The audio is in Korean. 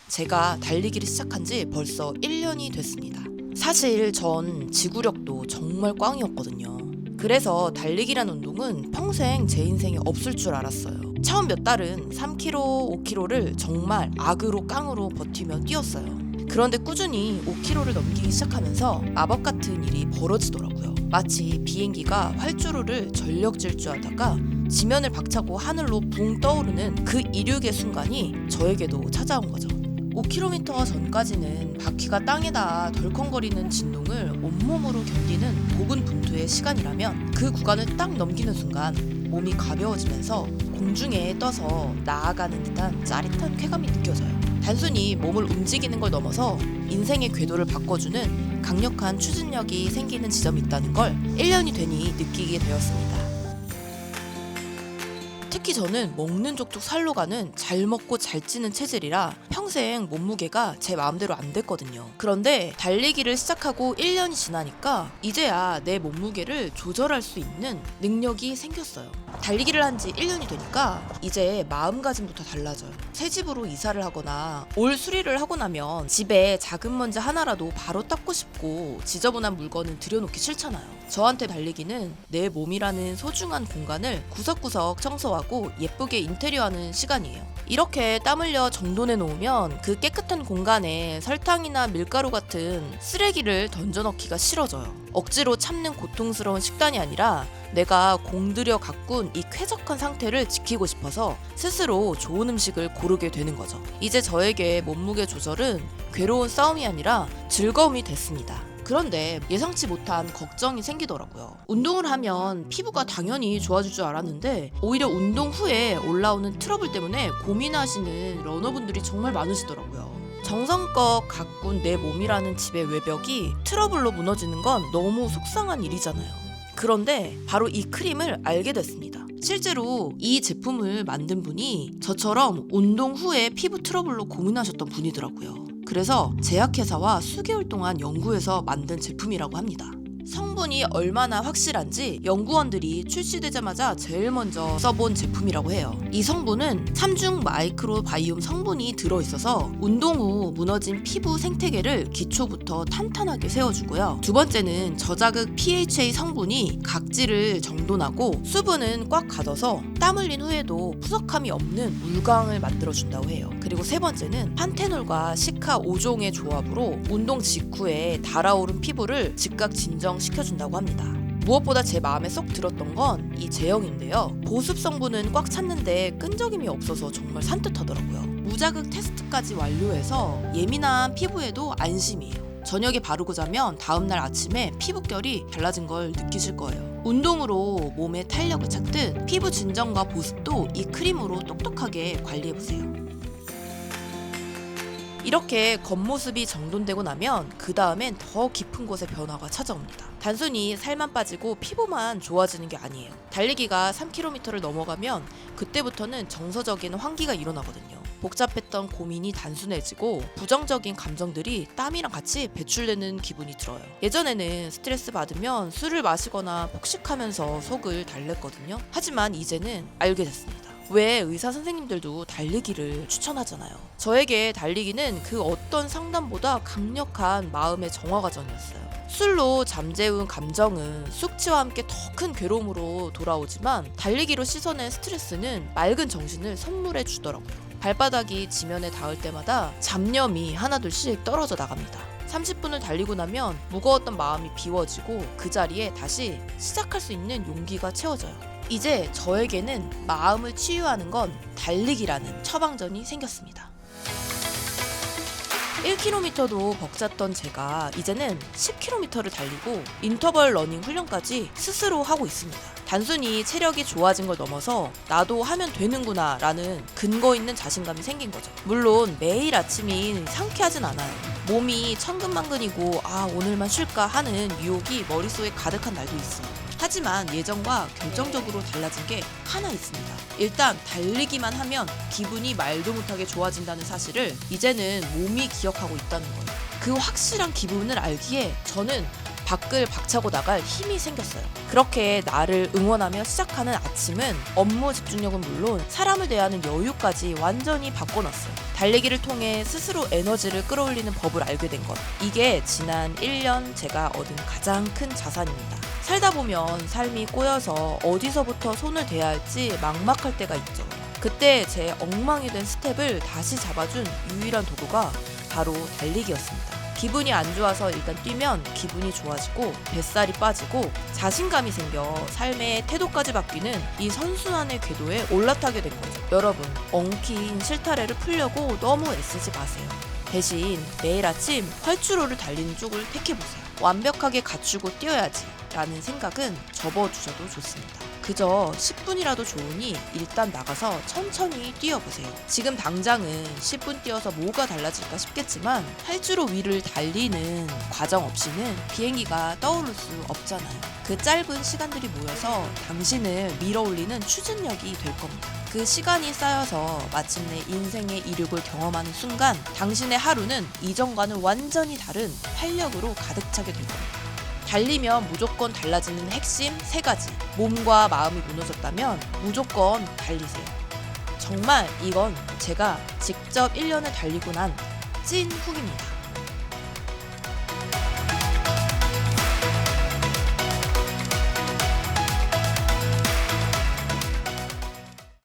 제가 달리기를 시작한 지 벌써 1년이 됐습니다. 사실 전 지구력도 정말 꽝이었거든요. 그래서 달리기란 운동은 평생 제 인생에 없을 줄 알았어요. 처음 몇 달은 3km, 5km를 정말 악으로 깡으로 버티며 뛰었어요. 그런데 꾸준히 5km를 넘기기 시작하면서 마법 같은 일이 벌어지더라고요. 마치 비행기가 활주로를 전력 질주하다가 지면을 박차고 하늘로 붕 떠오르는 그 이륙의 순간이 저에게도 찾아온 거죠. 5km 전까지는 바퀴가 땅에 닿아 덜컹거리는 진동을 온몸으로 견디는 고군분투의 시간이라면 그 구간을 딱 넘기는 순간 몸이 가벼워지면서 공중에 떠서 나아가는 듯한 짜릿한 쾌감이 느껴져요. 단순히 몸을 움직이는 걸 넘어서 인생의 궤도를 바꿔주는 강력한 추진력이 생기는 지점이 있다는 걸 1년이 되니 느끼게 되었습니다. 특히 저는 먹는 족족 살로 가는 잘 먹고 잘 찌는 체질이라 평생 몸무게가 제 마음대로 안 됐거든요. 그런데 달리기를 시작하고 1년이 지나니까 이제야 내 몸무게를 조절할 수 있는 능력이 생겼어요. 달리기를 한 지 1년이 되니까 이제 마음가짐부터 달라져요. 새 집으로 이사를 하거나 올 수리를 하고 나면 집에 작은 먼지 하나라도 바로 닦고 싶고 지저분한 물건은 들여놓기 싫잖아요. 저한테 달리기는 내 몸이라는 소중한 공간을 구석구석 청소하고 예쁘게 인테리어하는 시간이에요. 이렇게 땀 흘려 정돈해 놓으면 그 깨끗한 공간에 설탕이나 밀가루 같은 쓰레기를 던져넣기가 싫어져요. 억지로 참는 고통스러운 식단이 아니라 내가 공들여 가꾼 이 쾌적한 상태를 지키고 싶어서 스스로 좋은 음식을 고르게 되는 거죠. 이제 저에게 몸무게 조절은 괴로운 싸움이 아니라 즐거움이 됐습니다. 그런데 예상치 못한 걱정이 생기더라고요. 운동을 하면 피부가 당연히 좋아질 줄 알았는데 오히려 운동 후에 올라오는 트러블 때문에 고민하시는 러너분들이 정말 많으시더라고요. 정성껏 가꾼 내 몸이라는 집의 외벽이 트러블로 무너지는 건 너무 속상한 일이잖아요. 그런데 바로 이 크림을 알게 됐습니다. 실제로 이 제품을 만든 분이 저처럼 운동 후에 피부 트러블로 고민하셨던 분이더라고요. 그래서 제약회사와 수개월 동안 연구해서 만든 제품이라고 합니다. 성분이 얼마나 확실한지 연구원들이 출시되자마자 제일 먼저 써본 제품이라고 해요. 이 성분은 3중 마이크로바이옴 성분이 들어있어서 운동 후 무너진 피부 생태계를 기초부터 탄탄하게 세워주고요. 두 번째는 저자극 PHA 성분이 각질을 정돈하고 수분은 꽉 가둬서 땀 흘린 후에도 푸석함이 없는 물광을 만들어준다고 해요. 그리고 세 번째는 판테놀과 시카 5종의 조합으로 운동 직후에 달아오른 피부를 즉각 진정시켜준다고 합니다. 무엇보다 제 마음에 쏙 들었던 건 이 제형인데요. 보습 성분은 꽉 찼는데 끈적임이 없어서 정말 산뜻하더라고요. 무자극 테스트까지 완료해서 예민한 피부에도 안심이에요. 저녁에 바르고 자면 다음날 아침에 피부결이 달라진 걸 느끼실 거예요. 운동으로 몸에 탄력을 찾듯 피부 진정과 보습도 이 크림으로 똑똑하게 관리해보세요. 이렇게 겉모습이 정돈되고 나면 그 다음엔 더 깊은 곳의 변화가 찾아옵니다. 단순히 살만 빠지고 피부만 좋아지는 게 아니에요. 달리기가 3km를 넘어가면 그때부터는 정서적인 환기가 일어나거든요. 복잡했던 고민이 단순해지고 부정적인 감정들이 땀이랑 같이 배출되는 기분이 들어요. 예전에는 스트레스 받으면 술을 마시거나 폭식하면서 속을 달랬거든요. 하지만 이제는 알게 됐습니다. 왜 의사 선생님들도 달리기를 추천하잖아요. 저에게 달리기는 그 어떤 상담보다 강력한 마음의 정화 과정이었어요. 술로 잠재운 감정은 숙취와 함께 더 큰 괴로움으로 돌아오지만 달리기로 씻어낸 스트레스는 맑은 정신을 선물해 주더라고요. 발바닥이 지면에 닿을 때마다 잡념이 하나둘씩 떨어져 나갑니다. 30분을 달리고 나면 무거웠던 마음이 비워지고 그 자리에 다시 시작할 수 있는 용기가 채워져요. 이제 저에게는 마음을 치유하는 건 달리기라는 처방전이 생겼습니다. 1km도 벅찼던 제가 이제는 10km를 달리고 인터벌 러닝 훈련까지 스스로 하고 있습니다. 단순히 체력이 좋아진 걸 넘어서 나도 하면 되는구나 라는 근거 있는 자신감이 생긴 거죠. 물론 매일 아침이 상쾌하진 않아요. 몸이 천근만근이고 오늘만 쉴까 하는 유혹이 머릿속에 가득한 날도 있어요. 하지만 예전과 결정적으로 달라진 게 하나 있습니다. 일단 달리기만 하면 기분이 말도 못하게 좋아진다는 사실을 이제는 몸이 기억하고 있다는 거예요. 그 확실한 기분을 알기에 저는 밖을 박차고 나갈 힘이 생겼어요. 그렇게 나를 응원하며 시작하는 아침은 업무 집중력은 물론 사람을 대하는 여유까지 완전히 바꿔놨어요. 달리기를 통해 스스로 에너지를 끌어올리는 법을 알게 된 것. 이게 지난 1년 제가 얻은 가장 큰 자산입니다. 살다 보면 삶이 꼬여서 어디서부터 손을 대야 할지 막막할 때가 있죠. 그때 제 엉망이 된 스텝을 다시 잡아준 유일한 도구가 바로 달리기였습니다. 기분이 안 좋아서 일단 뛰면 기분이 좋아지고 뱃살이 빠지고 자신감이 생겨 삶의 태도까지 바뀌는 이 선순환의 궤도에 올라타게 된 거죠. 여러분, 엉킨 실타래를 풀려고 너무 애쓰지 마세요. 대신 매일 아침 활주로를 달리는 쪽을 택해보세요. 완벽하게 갖추고 뛰어야지 라는 생각은 접어두셔도 좋습니다. 그저 10분이라도 좋으니 일단 나가서 천천히 뛰어보세요. 지금 당장은 10분 뛰어서 뭐가 달라질까 싶겠지만 활주로 위를 달리는 과정 없이는 비행기가 떠오를 수 없잖아요. 그 짧은 시간들이 모여서 당신을 밀어올리는 추진력이 될 겁니다. 그 시간이 쌓여서 마침내 인생의 이륙을 경험하는 순간 당신의 하루는 이전과는 완전히 다른 활력으로 가득 차게 될 겁니다. 달리면 무조건 달라지는 핵심 3가지. 몸과 마음이 무너졌다면 무조건 달리세요. 정말 이건 제가 직접 1년을 달리고 난 찐 후기입니다.